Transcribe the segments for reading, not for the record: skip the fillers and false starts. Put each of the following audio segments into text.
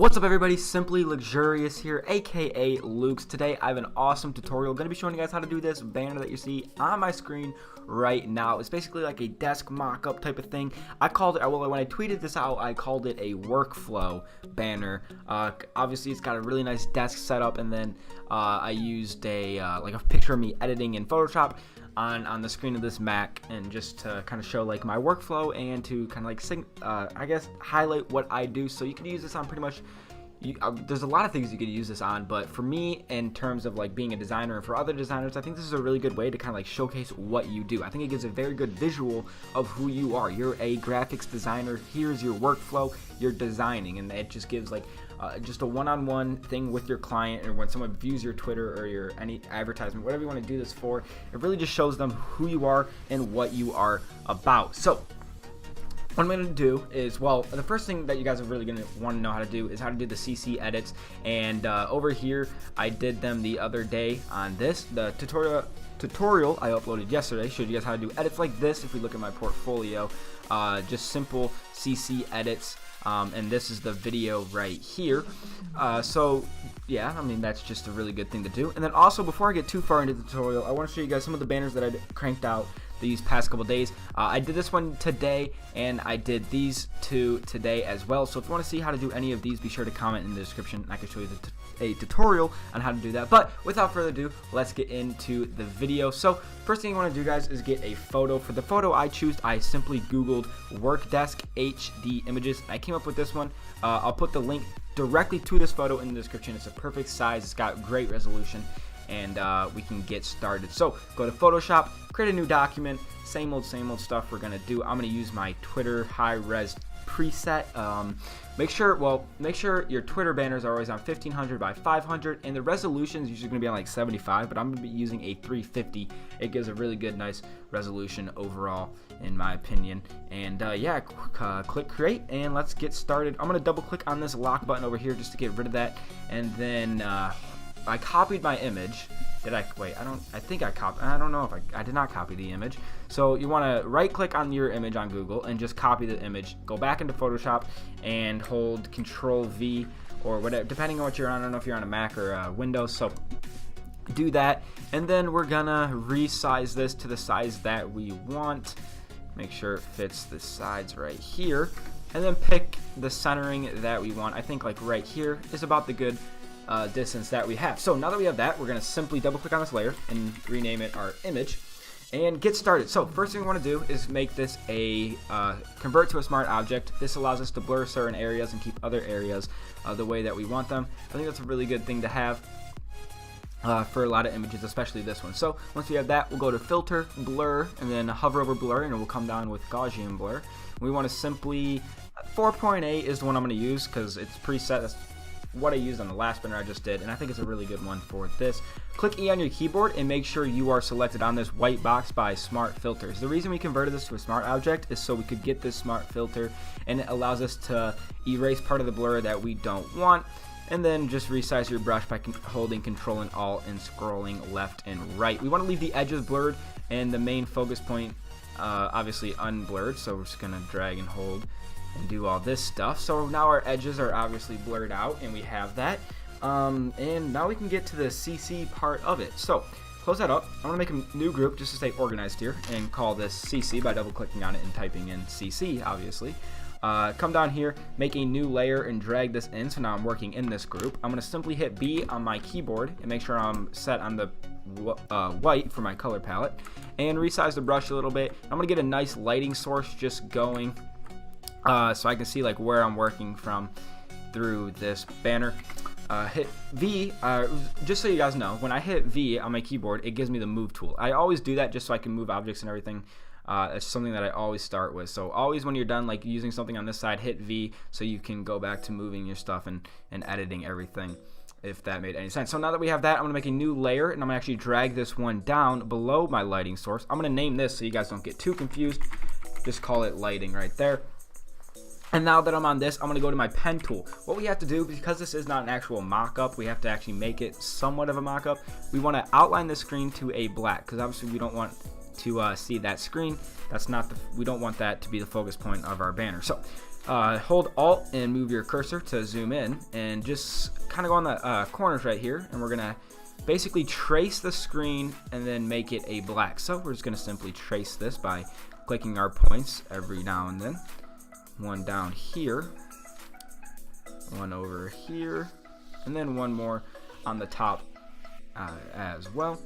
What's up everybody, Simply Luxurious here, aka Luke's. Today I have an awesome tutorial. Going to be showing you guys how to do this banner that you see on my screen right now. It's basically like a desk mock-up type of thing. I called it, well, when I tweeted this out, I called it a workflow banner. Obviously it's got a really nice desk setup, and then I used like a picture of me editing in Photoshop on the screen of this Mac, and just to kind of show like my workflow and to kind of like I guess highlight what I do. So you can use this on pretty much there's a lot of things you could use this on, but for me, in terms of like being a designer and for other designers, I think this is a really good way to kind of like showcase what you do. I think it gives a very good visual of who you are. You're a graphics designer, here's your workflow, you're designing, and it just gives like just a one-on-one thing with your client, or when someone views your Twitter or your any advertisement, whatever you want to do this for, it really just shows them who you are and what you are about. So what I'm going to do is, well, the first thing that you guys are really going to want to know how to do is how to do the CC edits. And over here, I did them the other day on this. The tutorial I uploaded yesterday showed you guys how to do edits like this. If we look at my portfolio, just simple CC edits. And this is the video right here. So yeah, I mean, that's just a really good thing to do. And then also, before I get too far into the tutorial, I want to show you guys some of the banners that I cranked out these past couple days. I did this one today, and I did these two today as well. So if you want to see how to do any of these, be sure to comment in the description. I can show you a tutorial on how to do that. But without further ado, let's get into the video. So first thing you want to do, guys, is get a photo. For the photo I choose, I simply Googled Workdesk HD images. I came up with this one. I'll put the link directly to this photo in the description. It's a perfect size. It's got great resolution, and we can get started. So go to Photoshop, create a new document, same old stuff we're gonna do. I'm gonna use my Twitter high-res preset. Make sure your Twitter banners are always on 1500 by 500, and the resolution is usually gonna be on like 75, but I'm gonna be using a 350. It gives a really good, nice resolution overall, in my opinion. And yeah, click create, and let's get started. I'm gonna double click on this lock button over here just to get rid of that, and then I copied my image. Did I? Wait, I think I copied. I don't know if I did not copy the image. So you want to right click on your image on Google and just copy the image. Go back into Photoshop and hold Control V or whatever, depending on what you're on. I don't know if you're on a Mac or Windows. So do that, and then we're gonna resize this to the size that we want. Make sure it fits the sides right here, and then pick the centering that we want. I think like right here is about the good distance that we have. So now that we have that, we're going to simply double click on this layer and rename it our image and get started. So first thing we want to do is make this a convert to a smart object. This allows us to blur certain areas and keep other areas the way that we want them. I think that's a really good thing to have for a lot of images, especially this one. So once we have that, we'll go to filter, blur, and then hover over blur, and it will come down with Gaussian blur. We want to simply 4.8 is the one I'm going to use because it's preset. That's what I used on the last banner I just did, and I think it's a really good one for this. Click E on your keyboard and make sure you are selected on this white box by Smart Filters. The reason we converted this to a smart object is so we could get this smart filter, and it allows us to erase part of the blur that we don't want. And then just resize your brush by holding Control and Alt and scrolling left and right. We want to leave the edges blurred and the main focus point obviously unblurred, so we're just gonna drag and hold and do all this stuff. So now our edges are obviously blurred out, and we have that. And now we can get to the CC part of it. So close that up. I'm gonna make a new group just to stay organized here, and call this CC by double clicking on it and typing in CC, obviously. Come down here, make a new layer, and drag this in. So now I'm working in this group. I'm gonna simply hit B on my keyboard and make sure I'm set on the white for my color palette, and resize the brush a little bit. I'm gonna get a nice lighting source just going, so I can see like where I'm working from through this banner. Hit V, just so you guys know, when I hit V on my keyboard, it gives me the move tool. I always do that just so I can move objects and everything. It's something that I always start with. So always when you're done like using something on this side, hit V so you can go back to moving your stuff and editing everything, if that made any sense. So now that we have that, I'm gonna make a new layer, and I'm gonna actually drag this one down below my lighting source. I'm gonna name this so you guys don't get too confused. Just call it lighting right there. And now that I'm on this, I'm going to go to my pen tool. What we have to do, because this is not an actual mock-up, we have to actually make it somewhat of a mock-up. We want to outline the screen to a black, because obviously we don't want to see that screen. That's not the, we don't want that to be the focus point of our banner. So hold Alt and move your cursor to zoom in, and just kind of go on the corners right here, and we're gonna basically trace the screen and then make it a black. So we're just gonna simply trace this by clicking our points every now and then. One down here, one over here, and then one more on the top as well.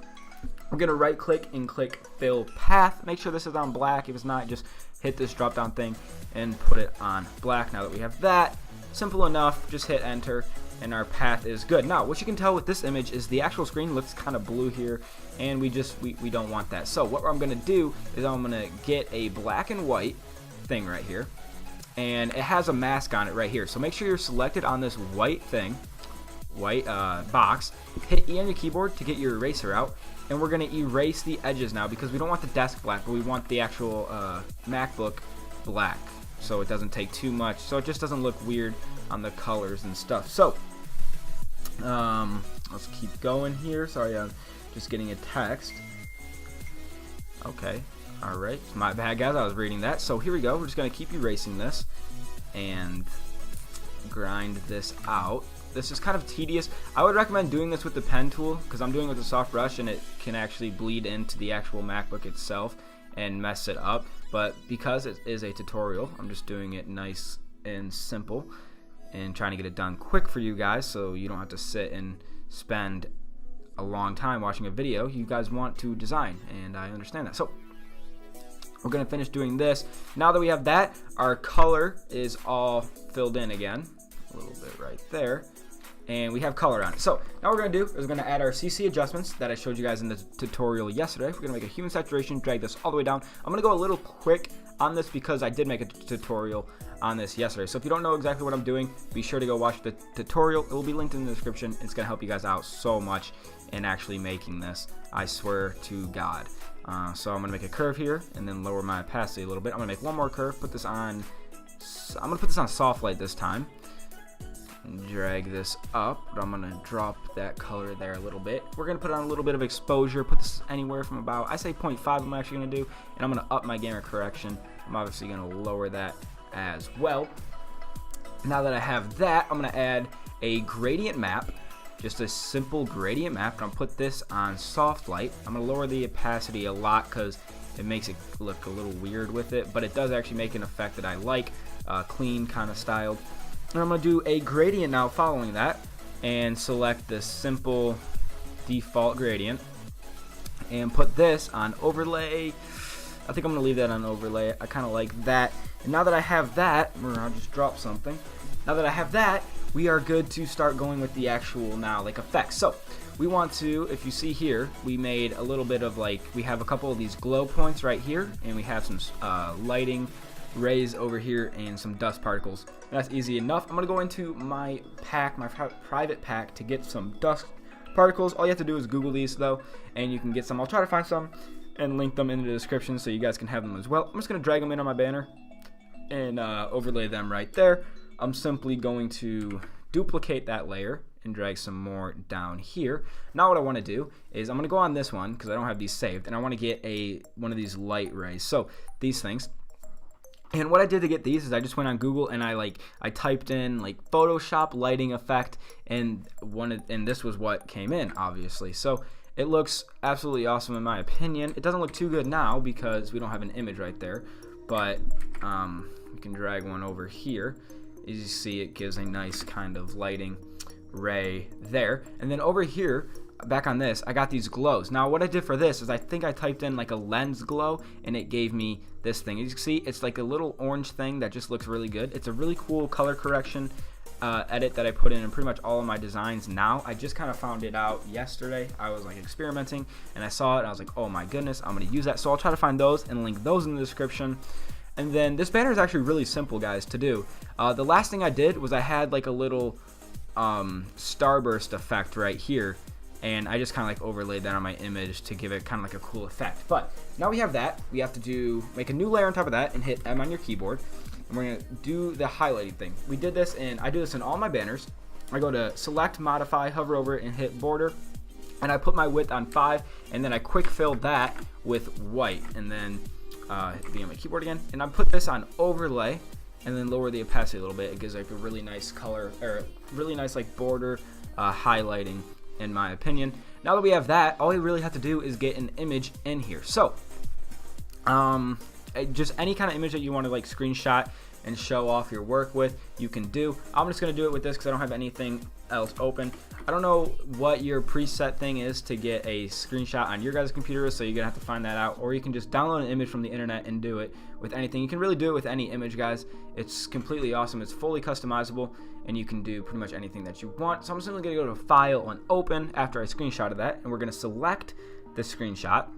We're gonna right click and click fill path. Make sure this is on black. If it's not, just hit this drop down thing and put it on black. Now that we have that, simple enough, just hit enter and our path is good. Now what you can tell with this image is the actual screen looks kind of blue here, and we don't want that. So what I'm gonna do is I'm gonna get a black and white thing right here, and it has a mask on it right here. So make sure you're selected on this white thing, white box. Hit E on your keyboard to get your eraser out, and we're gonna erase the edges now because we don't want the desk black, but we want the actual MacBook black, so it doesn't take too much, so it just doesn't look weird on the colors and stuff. So let's keep going here. Sorry, I'm just getting a text. Okay, all right, my bad guys, I was reading that. So here we go. We're just gonna keep erasing this and grind this out. This is kind of tedious. I would recommend doing this with the pen tool because I'm doing it with a soft brush and it can actually bleed into the actual MacBook itself and mess it up. But because it is a tutorial, I'm just doing it nice and simple and trying to get it done quick for you guys so you don't have to sit and spend a long time watching a video. You guys want to design, and I understand that. So we're gonna finish doing this. Now that we have that, our color is all filled in again. A little bit right there, and we have color on it. So now what we're gonna do is we're gonna add our CC adjustments that I showed you guys in the tutorial yesterday. We're gonna make a human saturation, drag this all the way down. I'm gonna go a little quick on this because I did make a tutorial on this yesterday. So if you don't know exactly what I'm doing, be sure to go watch the tutorial. It will be linked in the description. It's gonna help you guys out so much in actually making this, I swear to God. So I'm gonna make a curve here and then lower my opacity a little bit. I'm gonna make one more curve, put this on, I'm gonna put this on soft light this time. Drag this up, but I'm gonna drop that color there a little bit. We're gonna put on a little bit of exposure, put this anywhere from about, I say 0.5 I'm actually gonna do, and I'm gonna up my gamer correction. I'm obviously gonna lower that as well. Now that I have that, I'm gonna add a gradient map, just a simple gradient map, and I'm gonna put this on soft light. I'm gonna lower the opacity a lot because it makes it look a little weird with it, but it does actually make an effect that I like, clean kind of styled. And I'm going to do a gradient now following that and select the simple default gradient and put this on overlay. I think I'm going to leave that on overlay. I kind of like that. And now that I have that, I'll just drop something. Now that I have that, we are good to start going with the actual now like effects. So we want to, if you see here, we made a little bit of like, we have a couple of these glow points right here, and we have some lighting rays over here and some dust particles. That's easy enough. I'm gonna go into my pack, my private pack, to get some dust particles. All you have to do is Google these though, and you can get some. I'll try to find some and link them in the description so you guys can have them as well. I'm just gonna drag them in on my banner and overlay them right there. I'm simply going to duplicate that layer and drag some more down here. Now what I want to do is I'm gonna go on this one because I don't have these saved, and I want to get one of these light rays. So these things. And what I did to get these is I just went on Google and I typed in like Photoshop lighting effect, and this was what came in, obviously. So it looks absolutely awesome in my opinion. It doesn't look too good now because we don't have an image right there, but we can drag one over here. As you see, it gives a nice kind of lighting ray there. And then over here, back on this, I got these glows. Now what I did for this is I think I typed in like a lens glow and it gave me this thing. As you can see, it's like a little orange thing that just looks really good. It's a really cool color correction edit that I put in pretty much all of my designs now. I just kind of found it out yesterday. I was like experimenting and I saw it and I was like, oh my goodness, I'm gonna use that. So I'll try to find those and link those in the description. And then this banner is actually really simple, guys, to do. The last thing I did was I had like a little starburst effect right here, and I just kind of like overlaid that on my image to give it kind of like a cool effect. But now we have that, we have to make a new layer on top of that and hit M on your keyboard, and we're gonna do the highlighting thing. We did this, and I do this in all my banners. I go to select, modify, hover over it, and hit border, and I put my width on 5, and then I quick fill that with white, and then be on my keyboard again, and I put this on overlay, and then lower the opacity a little bit. It gives like a really nice color, or really nice like border highlighting, in my opinion. Now that we have that, all we really have to do is get an image in here. So just any kind of image that you want to like screenshot and show off your work with, you can do. I'm just going to do it with this because I don't have anything else open. I don't know what your preset thing is to get a screenshot on your guys' computer, so you're going to have to find that out, or you can just download an image from the internet and do it with anything. You can really do it with any image, guys. It's completely awesome. It's fully customizable, and you can do pretty much anything that you want. So I'm simply going to go to File and Open after I screenshotted that, and we're going to select the screenshot.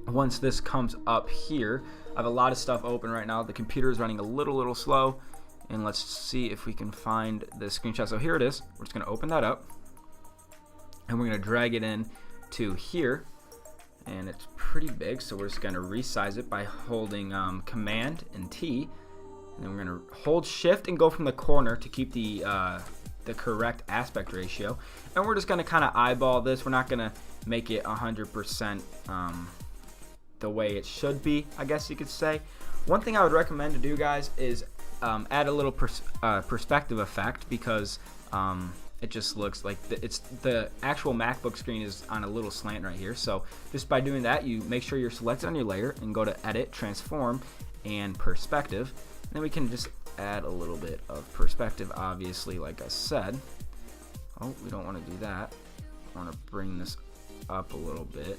Once this comes up here, I have a lot of stuff open right now. The computer is running a little slow, and let's see if we can find the screenshot. So here it is. We're just going to open that up, and we're going to drag it in to here, and it's pretty big, so we're just going to resize it by holding Command and T, and then we're going to hold Shift and go from the corner to keep the correct aspect ratio, and we're just going to kind of eyeball this. We're not going to make it 100% the way it should be, I guess you could say. One thing I would recommend to do, guys, is add a little perspective effect, because it just looks like the actual MacBook screen is on a little slant right here. So just by doing that, you make sure you're selected on your layer and go to Edit, Transform, and Perspective. And then we can just add a little bit of perspective, obviously, like I said. Oh, we don't want to do that. I want to bring this up a little bit,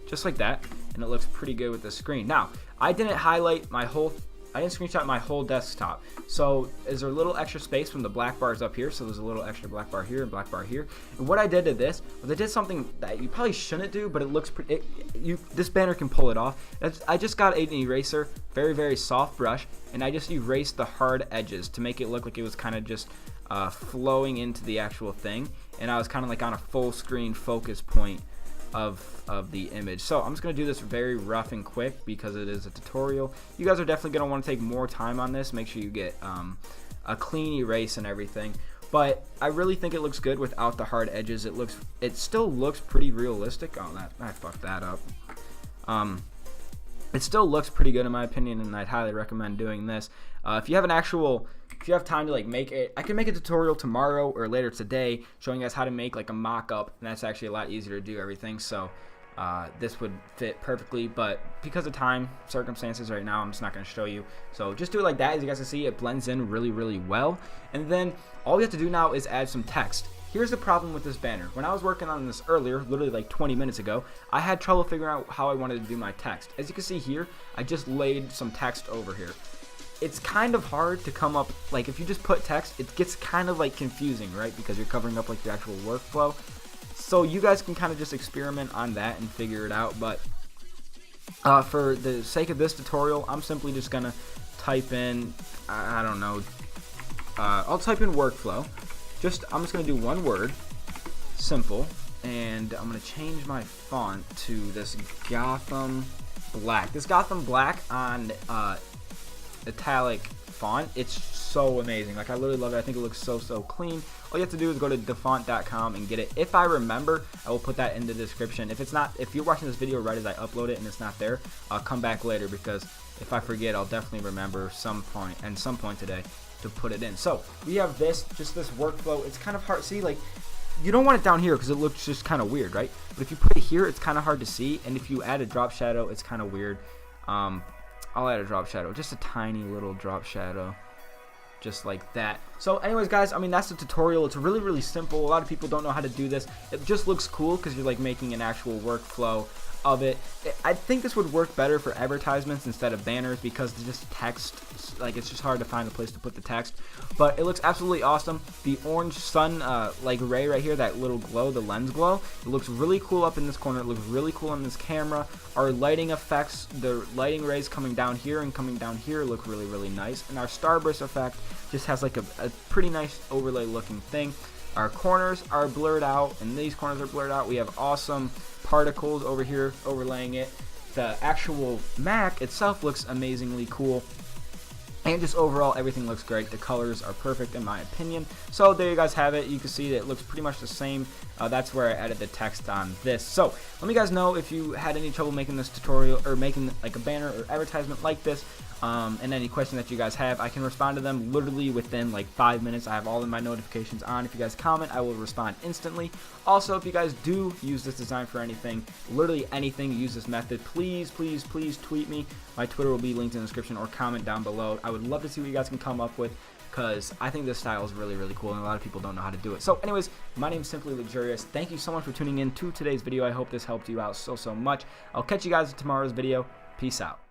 just like that, and it looks pretty good with the screen. Now, I didn't screenshot my whole desktop. So is there a little extra space from the black bars up here? So there's a little extra black bar here and black bar here. And what I did to this was I did something that you probably shouldn't do, but it looks pretty. This banner can pull it off. I just got an eraser, very soft brush, and I just erased the hard edges to make it look like it was kind of just flowing into the actual thing. And I was kind of like on a full screen focus point of the image. So I'm just going to do this very rough and quick because it is a tutorial. You guys are definitely going to want to take more time on this. Make sure you get a clean erase and everything. But I really think it looks good without the hard edges. It still looks pretty realistic. Oh, I fucked that up. It still looks pretty good in my opinion, and I'd highly recommend doing this. If you have time to like make it, I can make a tutorial tomorrow or later today showing you guys how to make like a mock-up, and that's actually a lot easier to do everything. So this would fit perfectly, but because of time circumstances right now, I'm just not going to show you. So just do it like that. As you guys can see, it blends in really well. And then all we have to do now is add some text. Here's the problem with this banner. When I was working on this earlier, literally like 20 minutes ago, I had trouble figuring out how I wanted to do my text. As you can see here, I just laid some text over here. It's kind of hard to come up, like if you just put text, it gets kind of like confusing, right? Because you're covering up like the actual workflow. So you guys can kind of just experiment on that and figure it out. But for the sake of this tutorial, I'm simply just gonna type in, I don't know, I'll type in workflow. I'm just gonna do one word, simple, and I'm gonna change my font to this Gotham Black. This Gotham Black on italic font, it's so amazing. Like I literally love it. I think it looks so clean. All you have to do is go to defont.com and get it. If I remember, I will put that in the description. If you're watching this video right as I upload it and it's not there, I'll come back later, because if I forget, I'll definitely remember some point today to put it in. So we have this workflow. It's kind of hard. See, like you don't want it down here because it looks just kind of weird, right? But if you put it here, it's kind of hard to see. And if you add a drop shadow, it's kind of weird. I'll add a drop shadow, just a tiny little drop shadow, just like that. So anyways, guys, I mean, that's the tutorial. It's really simple. A lot of people don't know how to do this. It just looks cool because you're like making an actual workflow of it. I think this would work better for advertisements instead of banners, because it's just text, like it's just hard to find a place to put the text. But it looks absolutely awesome. The orange sun like ray right here, that little glow, the lens glow, it looks really cool up in this corner. It looks really cool on this camera. Our lighting effects, the lighting rays coming down here and coming down here look really nice. And our starburst effect just has like a pretty nice overlay looking thing. Our corners are blurred out, and these corners are blurred out. We have awesome particles over here overlaying it. The actual Mac itself looks amazingly cool, and just overall everything looks great. The colors are perfect in my opinion. So there you guys have it. You can see that it looks pretty much the same. That's where I added the text on this. So let me guys know if you had any trouble making this tutorial or making like a banner or advertisement like this. and any question that you guys have. I can respond to them literally within like 5 minutes. I have all of my notifications on. If you guys comment, I will respond instantly. Also, if you guys do use this design for anything, literally anything, use this method, please tweet me. My Twitter will be linked in the description, or comment down below. I would love to see what you guys can come up with, because I think this style is really cool, and a lot of people don't know how to do it. So anyways, my name is Simply Luxurious. Thank you so much for tuning in to today's video. I hope this helped you out so much. I'll catch you guys in tomorrow's video. Peace out.